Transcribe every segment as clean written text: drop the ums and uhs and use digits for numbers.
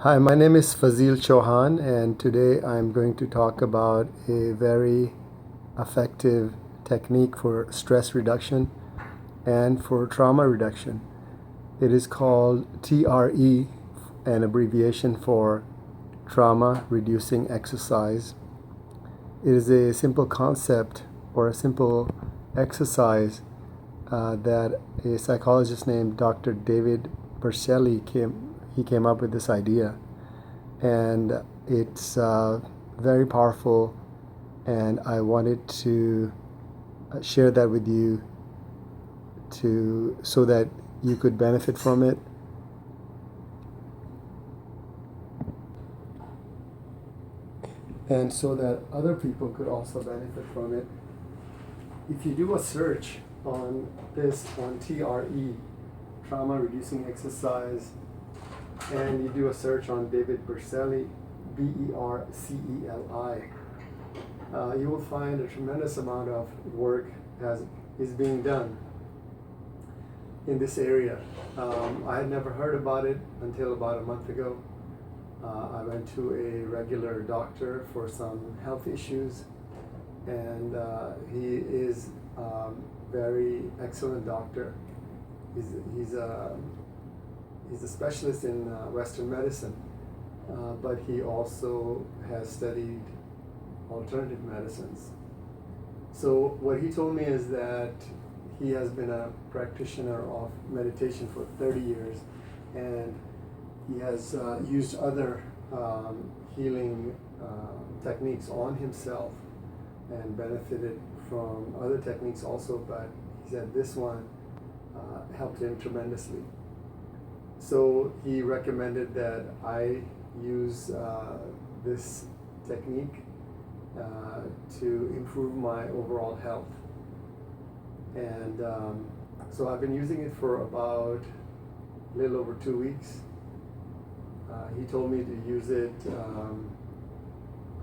Hi, my name is Fazil Chauhan, and today I'm going to talk about a very effective technique for stress reduction and for trauma reduction. It is called TRE, an abbreviation for trauma reducing exercise. It is a simple concept or a simple exercise that a psychologist named Dr. David Berceli came up with this idea, and it's very powerful, and I wanted to share that with you so that you could benefit from it. And so that other people could also benefit from it. If you do a search on this, on TRE, trauma reducing exercise, and you do a search on David Berceli, Berceli, you will find a tremendous amount of work is being done in this area. I had never heard about it until about a month ago. I went to a regular doctor for some health issues, and he is a very excellent doctor. He's a specialist in Western medicine, but he also has studied alternative medicines. So what he told me is that he has been a practitioner of meditation for 30 years, and he has used other healing techniques on himself and benefited from other techniques also, but he said this one helped him tremendously. So he recommended that I use this technique to improve my overall health. And so I've been using it for about a little over 2 weeks. He told me to use it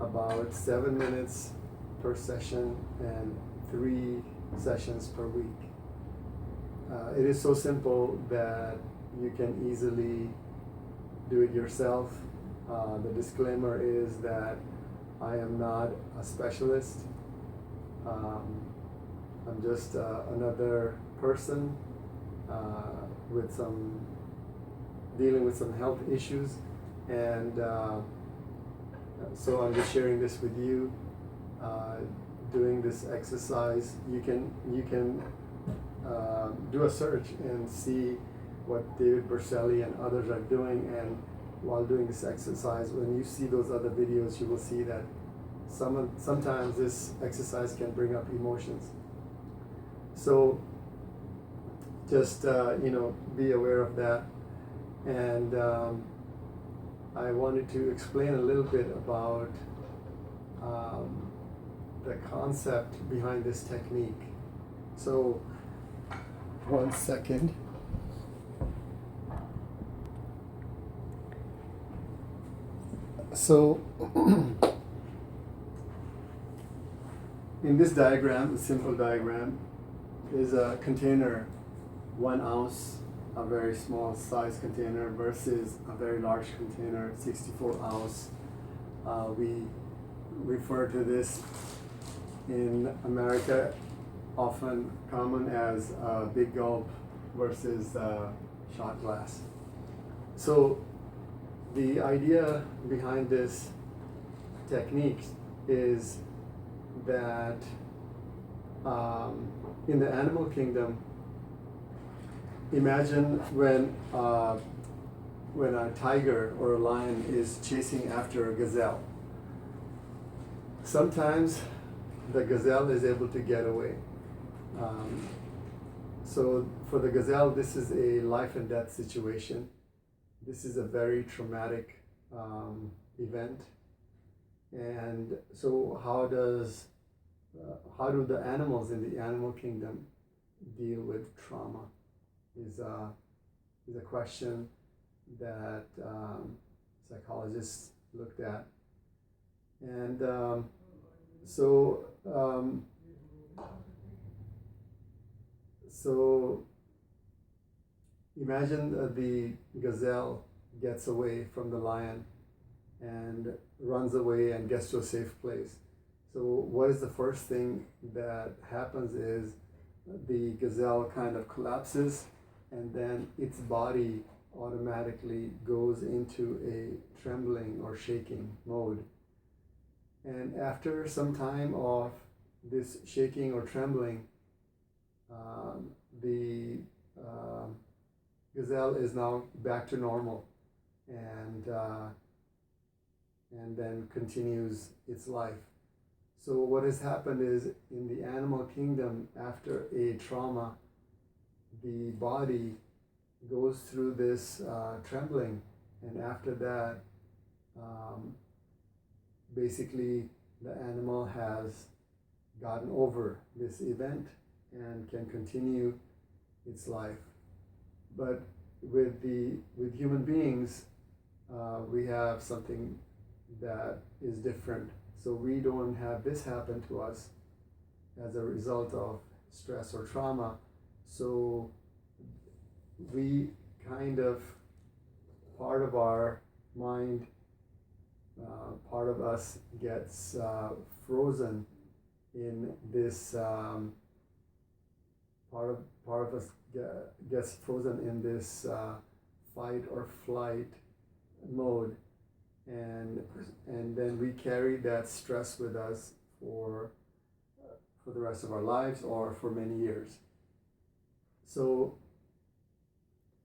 about 7 minutes per session and 3 sessions per week. It is so simple that you can easily do it yourself. The disclaimer is that I am not a specialist. I'm just another person dealing with some health issues, and so I'm just sharing this with you. Doing this exercise, you can do a search and see what David Berceli and others are doing, and while doing this exercise, when you see those other videos, you will see that sometimes this exercise can bring up emotions. So just be aware of that. And I wanted to explain a little bit about the concept behind this technique. So 1 second. So in this diagram, a simple diagram, is a container, 1 ounce, a very small size container, versus a very large container, 64 ounce. We refer to this in America often common as a big gulp versus shot glass. So the idea behind this technique is that in the animal kingdom, imagine when a tiger or a lion is chasing after a gazelle. Sometimes the gazelle is able to get away. So for the gazelle, this is a life and death situation. This is a very traumatic event. And so how do the animals in the animal kingdom deal with trauma is a question that psychologists looked at. And so imagine the gazelle gets away from the lion and runs away and gets to a safe place. So what is the first thing that happens is the gazelle kind of collapses, and then its body automatically goes into a trembling or shaking mode. And after some time of this shaking or trembling, the gazelle is now back to normal, and then continues its life. So what has happened is, in the animal kingdom, after a trauma, the body goes through this trembling, and after that, basically the animal has gotten over this event and can continue its life. But with human beings, we have something that is different. So we don't have this happen to us as a result of stress or trauma. So we kind of, part of our mind, part of us gets frozen in this, part of us gets frozen in this fight or flight mode, and then we carry that stress with us for the rest of our lives or for many years. So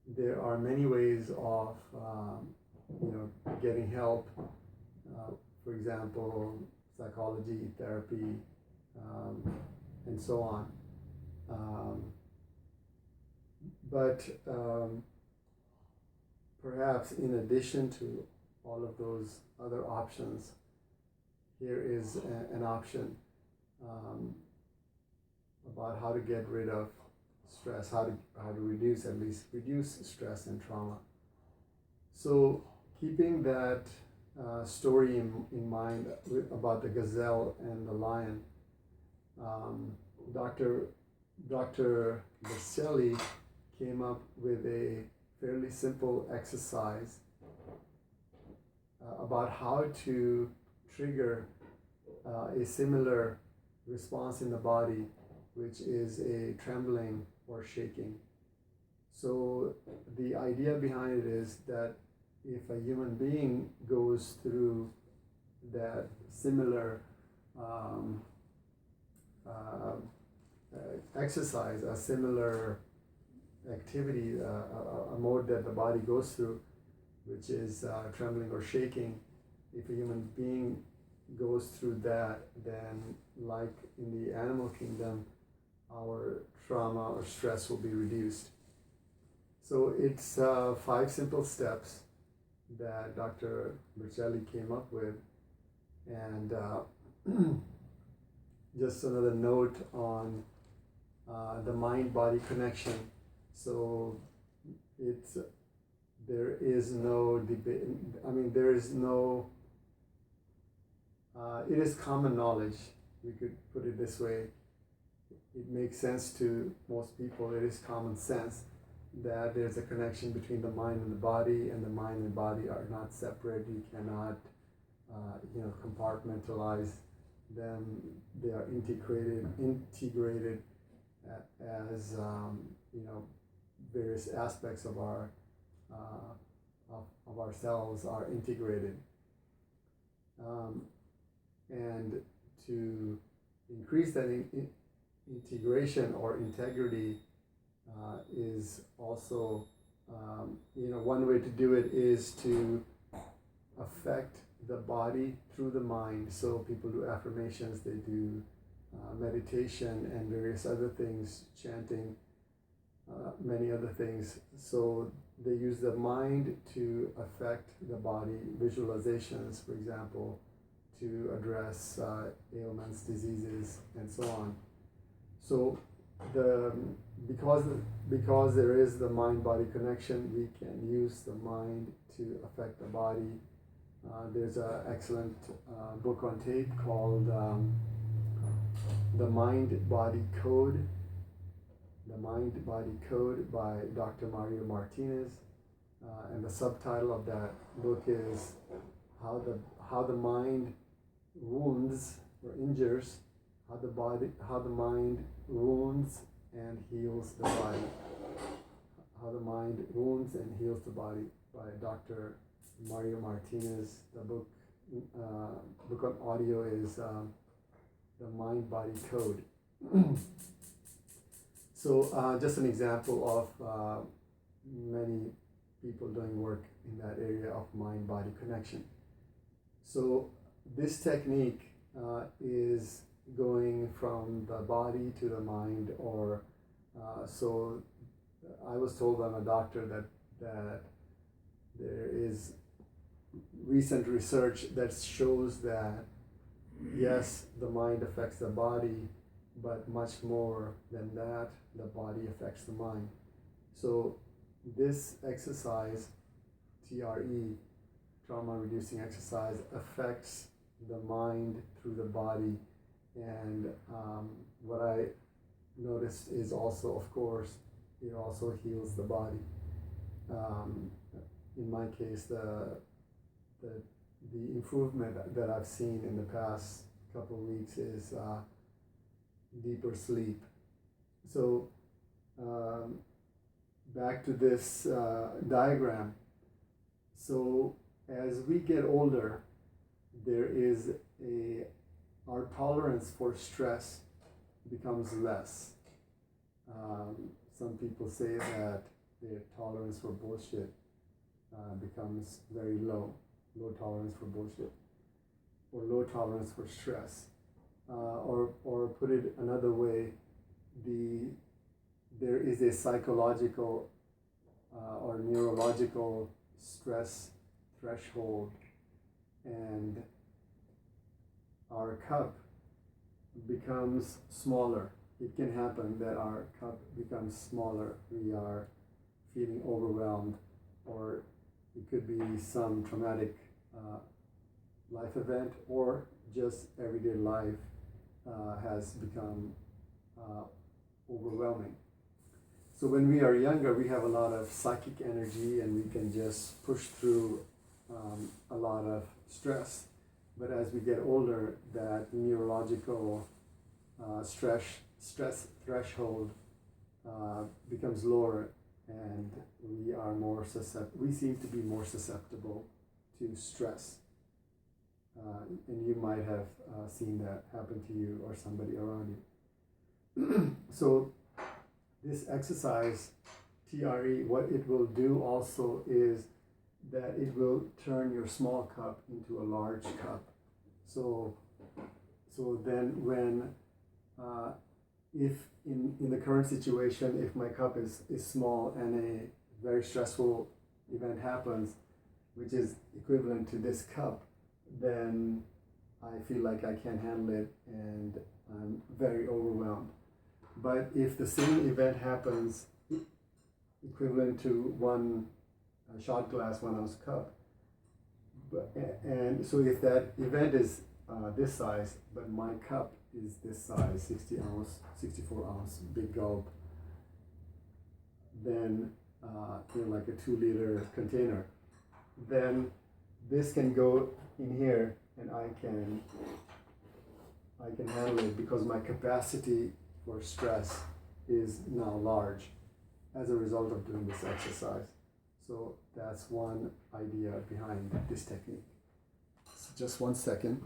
there are many ways of getting help. For example, psychology, therapy, and so on. But perhaps in addition to all of those other options, here is an option about how to get rid of stress, how to reduce, at least reduce stress and trauma. So keeping that story in mind about the gazelle and the lion, Dr. Baselli came up with a fairly simple exercise about how to trigger a similar response in the body, which is a trembling or shaking. So the idea behind it is that if a human being goes through that similar exercise, a similar activity, a mode that the body goes through, which is trembling or shaking, if a human being goes through that, then like in the animal kingdom, our trauma or stress will be reduced. So it's 5 simple steps that Dr. Bercelli came up with. And just another note on the mind-body connection. So there is no debate. I mean, there is no. It is common knowledge. We could put it this way. It makes sense to most people. It is common sense that there's a connection between the mind and the body, and the mind and body are not separate. You cannot, compartmentalize them. They are integrated as various aspects of our of ourselves are integrated, and to increase that integration or integrity is also, one way to do it is to affect the body through the mind. So people do affirmations, they do meditation and various other things, chanting, many other things. So they use the mind to affect the body, visualizations, for example, to address ailments, diseases, and so on. So because there is the mind-body connection, we can use the mind to affect the body. There's an excellent book on tape called The Mind-Body Code. The Mind-Body Code by Dr. Mario Martinez. and the subtitle of that book is how the mind wounds or injures, how the mind wounds and heals the body. How the mind wounds and heals the body by Dr. Mario Martinez. The book on audio is The Mind Body Code. So just an example of many people doing work in that area of mind-body connection. So this technique is going from the body to the mind, or so I was told by my doctor that there is recent research that shows that yes, the mind affects the body, but much more than that, the body affects the mind. So this exercise, TRE, trauma reducing exercise, affects the mind through the body. And what I noticed is also, of course, it also heals the body. In my case, the improvement that I've seen in the past couple of weeks is deeper sleep. So back to this diagram. So as we get older, there is our tolerance for stress becomes less. Some people say that their tolerance for bullshit becomes very low tolerance for bullshit, or low tolerance for stress. Or put it another way, there is a psychological or neurological stress threshold, and our cup becomes smaller. It can happen that our cup becomes smaller. We are feeling overwhelmed, or it could be some traumatic life event, or just everyday life has become overwhelming. So when we are younger, we have a lot of psychic energy and we can just push through a lot of stress. But as we get older, that neurological stress threshold becomes lower, and we seem to be more susceptible to stress. And you might have seen that happen to you or somebody around you. So this exercise, TRE, what it will do also is that it will turn your small cup into a large cup. So then when, if in the current situation, if my cup is small and a very stressful event happens, which is equivalent to this cup, then I feel like I can't handle it and I'm very overwhelmed. But if the same event happens equivalent to one shot glass, 1 ounce cup, and so if that event is this size, but my cup is this size, 60 ounce, 64 ounce, big gulp, then like a 2 liter container, then this can go in here and I can handle it because my capacity for stress is now large as a result of doing this exercise. So that's one idea behind this technique. So just 1 second.